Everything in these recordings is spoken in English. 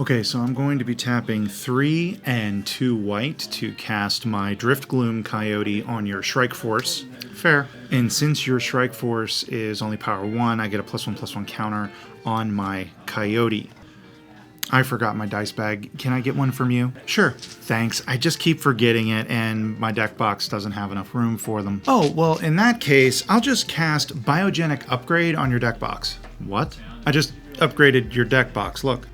Okay, so I'm going to be tapping 3 and 2 white to cast my Drift Gloom Coyote on your Shrike Force. Fair. And since your Shrike Force is only power 1, I get a +1/+1 counter on my Coyote. I forgot my dice bag. Can I get one from you? Sure. Thanks. I just keep forgetting it, and my deck box doesn't have enough room for them. Oh, well, in that case, I'll just cast Biogenic Upgrade on your deck box. What? I just upgraded your deck box. Look.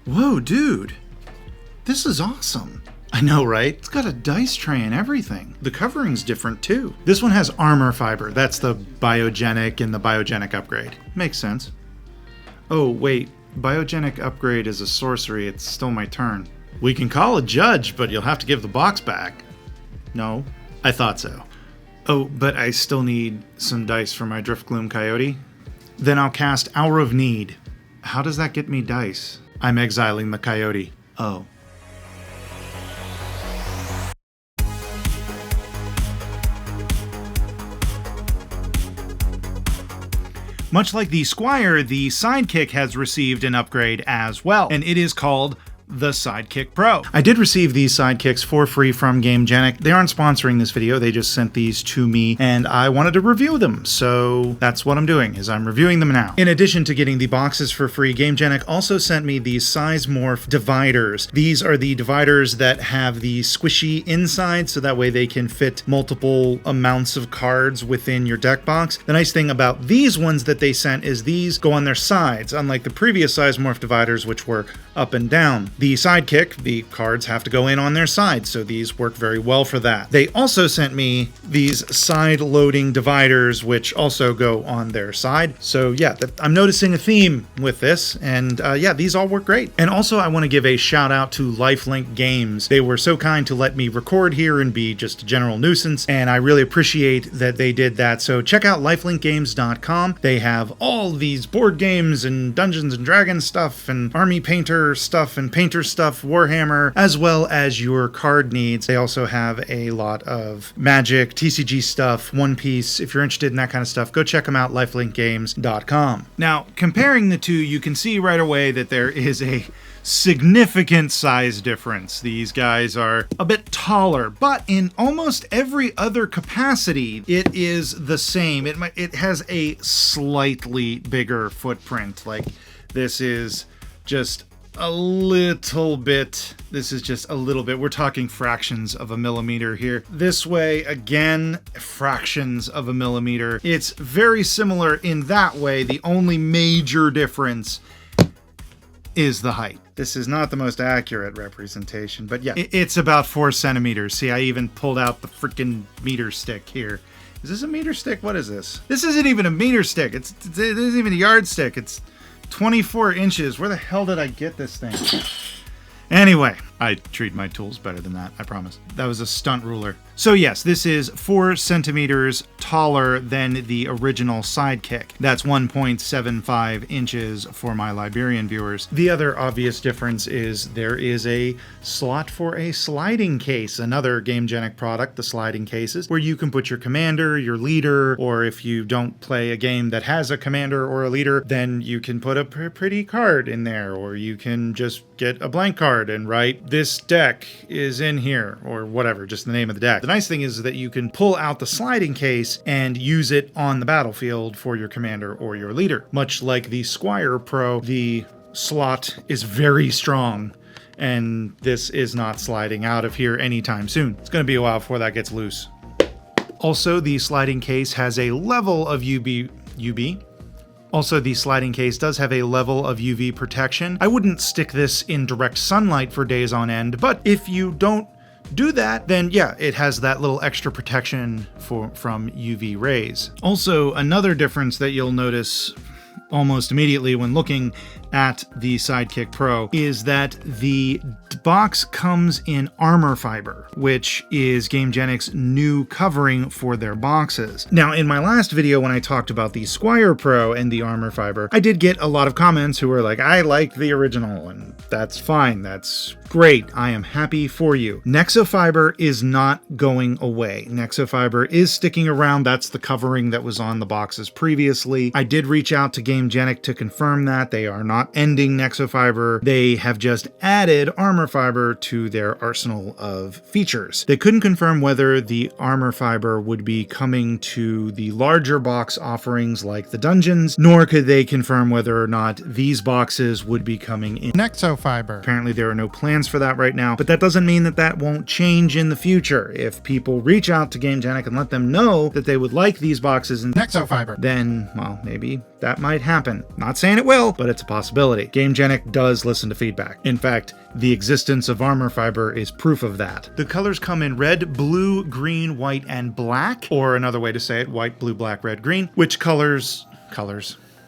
Whoa, dude. This is awesome. I know, right? It's got a dice tray and everything. The covering's different, too. This one has armor fiber. That's the Biogenic and the Biogenic Upgrade. Makes sense. Oh, wait. Biogenic Upgrade is a sorcery. It's still my turn. We can call a judge, but you'll have to give the box back. No, I thought so. Oh, but I still need some dice for my Drift Gloom Coyote. Then I'll cast Hour of Need. How does that get me dice? I'm exiling the Coyote. Oh. Much like the Squire, the Sidekick has received an upgrade as well, and it is called the Sidekick Pro. I did receive these sidekicks for free from Gamegenic. They aren't sponsoring this video, they just sent these to me, and I wanted to review them, so that's what I'm doing, is I'm reviewing them now. In addition to getting the boxes for free, Gamegenic also sent me these Size Morph dividers. These are the dividers that have the squishy inside, so that way they can fit multiple amounts of cards within your deck box. The nice thing about these ones that they sent is these go on their sides, unlike the previous Size Morph dividers, which were up and down. The Sidekick, the cards have to go in on their sides, so these work very well for that. They also sent me these side-loading dividers, which also go on their side. So yeah, I'm noticing a theme with this, and yeah, these all work great. And also, I want to give a shout out to Lifelink Games. They were so kind to let me record here and be just a general nuisance, and I really appreciate that they did that. So check out lifelinkgames.com. They have all these board games and Dungeons and Dragons stuff and Army Painter stuff and Painter stuff, Warhammer, as well as your card needs. They also have a lot of Magic, TCG stuff, One Piece. If you're interested in that kind of stuff, go check them out, lifelinkgames.com. Now, comparing the two, you can see right away that there is a significant size difference. These guys are a bit taller, but in almost every other capacity, it is the same. It has a slightly bigger footprint. Like, this is just a little bit. This is just a little bit. We're talking fractions of a millimeter here. This way, again, fractions of a millimeter. It's very similar in that way. The only major difference is the height. This is not the most accurate representation, but yeah, it's about 4 centimeters. See, I even pulled out the freaking meter stick here. Is this a meter stick? What is this? This isn't even a meter stick. It isn't even a yardstick. It's 24 inches. Where the hell did I get this thing? Anyway, I treat my tools better than that, I promise. That was a stunt ruler. So yes, this is 4 centimeters taller than the original Sidekick. That's 1.75 inches for my Liberian viewers. The other obvious difference is there is a slot for a sliding case, another Gamegenic product, the sliding cases, where you can put your commander, your leader, or if you don't play a game that has a commander or a leader, then you can put a pretty card in there, or you can just get a blank card and write, "This deck is in here," or whatever, just the name of the deck. The nice thing is that you can pull out the sliding case and use it on the battlefield for your commander or your leader. Much like the Squire Pro, the slot is very strong, and this is not sliding out of here anytime soon. It's going to be a while before that gets loose. Also, the sliding case has a level of Also, the sliding case does have a level of UV protection. I wouldn't stick this in direct sunlight for days on end, but if you don't do that, then yeah, it has that little extra protection from UV rays. Also, another difference that you'll notice almost immediately when looking at the Sidekick Pro is that the box comes in armor fiber, which is Gamegenic's new covering for their boxes. Now, in my last video when I talked about the Squire Pro and the armor fiber, I did get a lot of comments who were like, I like the original, and that's fine, that's great, I am happy for you. Nexofiber is not going away. Nexofiber is sticking around. That's the covering that was on the boxes previously. I did reach out to Gamegenic to confirm that. They are not not ending Nexofiber. They have just added Armor Fiber to their arsenal of features. They couldn't confirm whether the Armor Fiber would be coming to the larger box offerings like the dungeons, nor could they confirm whether or not these boxes would be coming in Nexofiber. Apparently there are no plans for that right now, but that doesn't mean that that won't change in the future. If people reach out to Gamegenic and let them know that they would like these boxes in Nexofiber, then, well, maybe that might happen. Not saying it will, but it's a possibility. Gamegenic does listen to feedback. In fact, the existence of Armor Fiber is proof of that. The colors come in red, blue, green, white, and black, or another way to say it, white, blue, black, red, green, which colors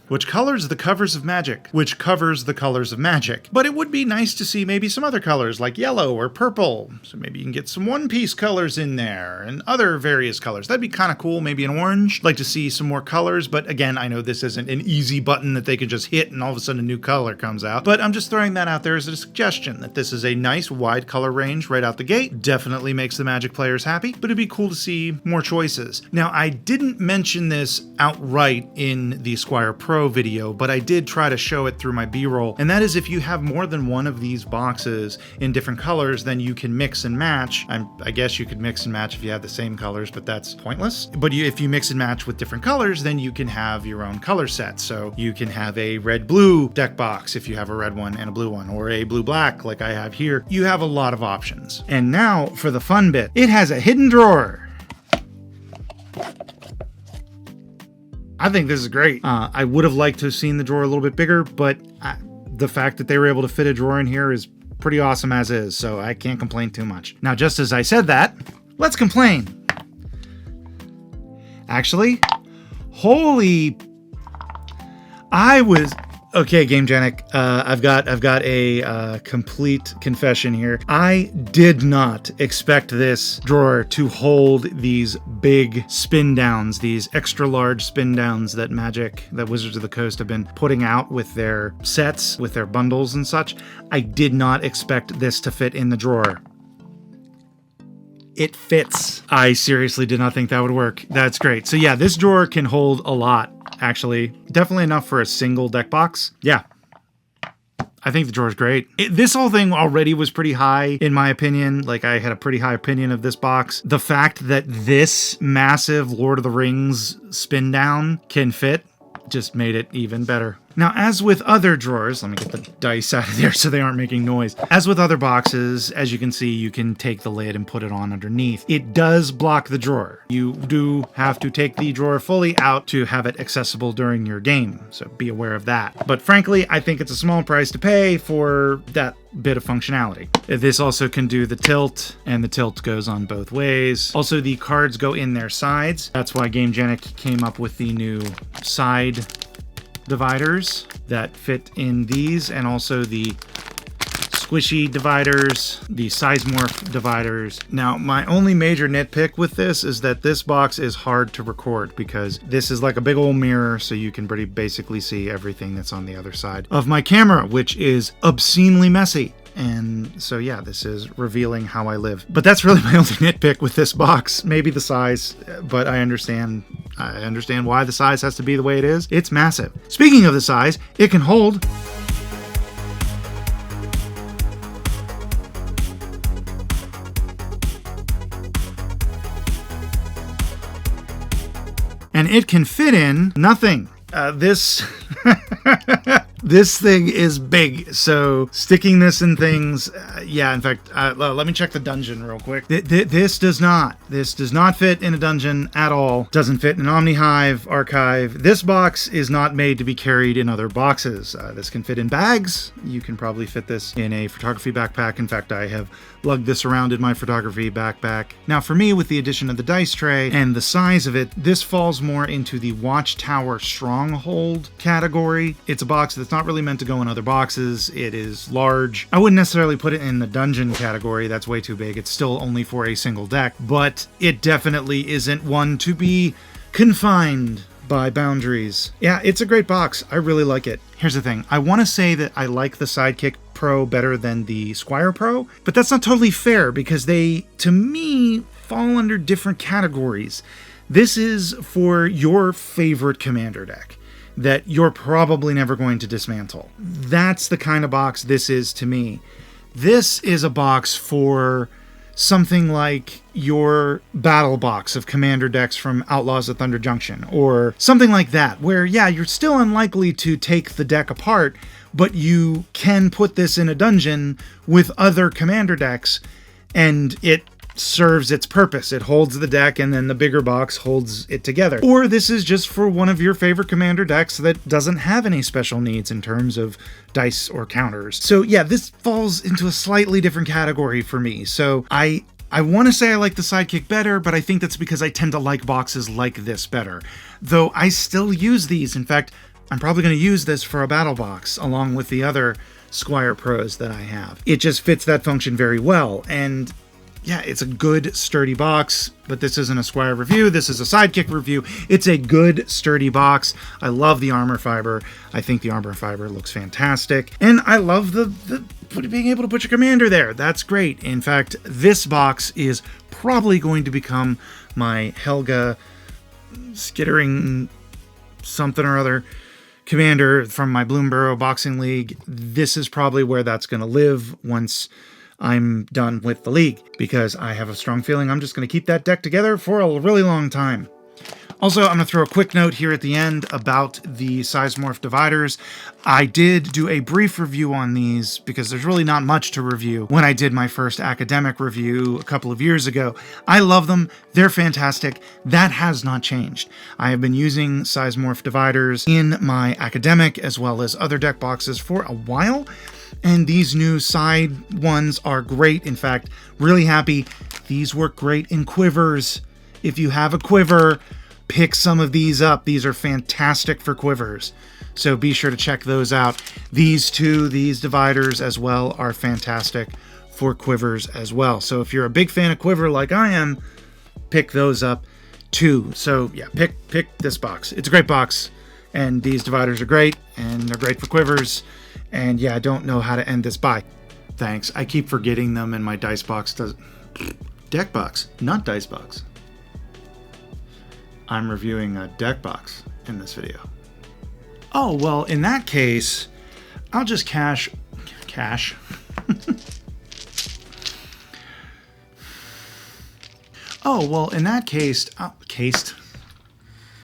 the covers of magic, which covers the colors of magic. But it would be nice to see maybe some other colors like yellow or purple. So maybe you can get some One Piece colors in there and other various colors. That'd be kind of cool. Maybe an orange. I'd like to see some more colors. But again, I know this isn't an easy button that they can just hit and all of a sudden a new color comes out. But I'm just throwing that out there as a suggestion that this is a nice wide color range right out the gate. Definitely makes the Magic players happy, but it'd be cool to see more choices. Now, I didn't mention this outright in the Squire Pro video, but I did try to show it through my B-roll, and that is if you have more than one of these boxes in different colors, then you can mix and match. I guess you could mix and match if you have the same colors, but that's pointless. But if you mix and match with different colors, then you can have your own color set. So you can have a red-blue deck box if you have a red one and a blue one, or a blue-black like I have here. You have a lot of options. And now for the fun bit. It has a hidden drawer. I think this is great. I would have liked to have seen the drawer a little bit bigger, but the fact that they were able to fit a drawer in here is pretty awesome as is, so I can't complain too much. Now, just as I said that, let's complain. Actually, okay, Gamegenic, I've got a complete confession here. I did not expect this drawer to hold these big spin downs, these extra large spin downs that Wizards of the Coast have been putting out with their sets, with their bundles and such. I did not expect this to fit in the drawer. It fits. I seriously did not think that would work. That's great. So yeah, this drawer can hold a lot, actually. Definitely enough for a single deck box. Yeah. I think the drawer's great. This whole thing already was pretty high, in my opinion. Like, I had a pretty high opinion of this box. The fact that this massive Lord of the Rings spin down can fit just made it even better. Now, as with other drawers, let me get the dice out of there so they aren't making noise. As with other boxes, as you can see, you can take the lid and put it on underneath. It does block the drawer. You do have to take the drawer fully out to have it accessible during your game, so be aware of that. But frankly, I think it's a small price to pay for that bit of functionality. This also can do the tilt, and the tilt goes on both ways. Also, the cards go in their sides. That's why Gamegenic came up with the new side dividers that fit in these, and also the squishy dividers, the size morph dividers. Now, my only major nitpick with this is that this box is hard to record because this is like a big old mirror, so you can pretty basically see everything that's on the other side of my camera, which is obscenely messy. And so yeah, this is revealing how I live. But that's really my only nitpick with this box. Maybe the size, but I understand why the size has to be the way it is. It's massive. Speaking of the size, it can hold and it can fit in nothing. This thing is big, so sticking this in things, yeah, in fact, let me check the dungeon real quick. This does not fit in a dungeon at all. Doesn't fit in an Omnihive archive. This box is not made to be carried in other boxes. This can fit in bags. You can probably fit this in a photography backpack. In fact, I have lugged this around in my photography backpack. Now, for me, with the addition of the dice tray and the size of it, this falls more into the Watchtower Stronghold category. It's a box that's not really meant to go in other boxes. It is large. I wouldn't necessarily put it in the dungeon category. That's way too big. It's still only for a single deck, but it definitely isn't one to be confined by boundaries. Yeah, it's a great box. I really like it. Here's the thing. I want to say that I like the Sidekick Pro better than the Squire Pro, but that's not totally fair because they, to me, fall under different categories. This is for your favorite commander deck. that you're probably never going to dismantle. That's the kind of box this is to me. This is a box for something like your battle box of commander decks from Outlaws of Thunder Junction, or something like that, where, yeah, you're still unlikely to take the deck apart, but you can put this in a dungeon with other commander decks, and it serves its purpose. It holds the deck, and then the bigger box holds it together. Or this is just for one of your favorite commander decks that doesn't have any special needs in terms of dice or counters. So yeah, this falls into a slightly different category for me. So I want to say I like the Sidekick better, but I think that's because I tend to like boxes like this better. Though I still use these. In fact, I'm probably going to use this for a battle box along with the other Squire Pros that I have. It just fits that function very well. And yeah, it's a good, sturdy box, but this isn't a Squire review. This is a Sidekick review. It's a good, sturdy box. I love the armor fiber. I think the armor fiber looks fantastic. And I love the being able to put your commander there. That's great. In fact, this box is probably going to become my Helga skittering something or other commander from my Bloomborough Boxing League. This is probably where that's going to live once I'm done with the league, because I have a strong feeling I'm just going to keep that deck together for a really long time. Also, I'm going to throw a quick note here at the end about the Sizemorph dividers. I did do a brief review on these because there's really not much to review when I did my first academic review a couple of years ago. I love them. They're fantastic. That has not changed. I have been using Sizemorph dividers in my academic as well as other deck boxes for a while. And these new side ones are great. In fact, really happy. These work great in quivers. If you have a quiver, pick some of these up. These are fantastic for quivers. So be sure to check those out. These dividers as well, are fantastic for quivers as well. So if you're a big fan of quiver like I am, pick those up too. So yeah, pick this box. It's a great box. And these dividers are great, and they're great for quivers. And yeah, I don't know how to end this. Bye. Thanks. I keep forgetting them, and my dice box does... Deck box, not dice box. I'm reviewing a deck box in this video. Oh, well, in that case, I'll just cash. Oh, well, in that case, cased.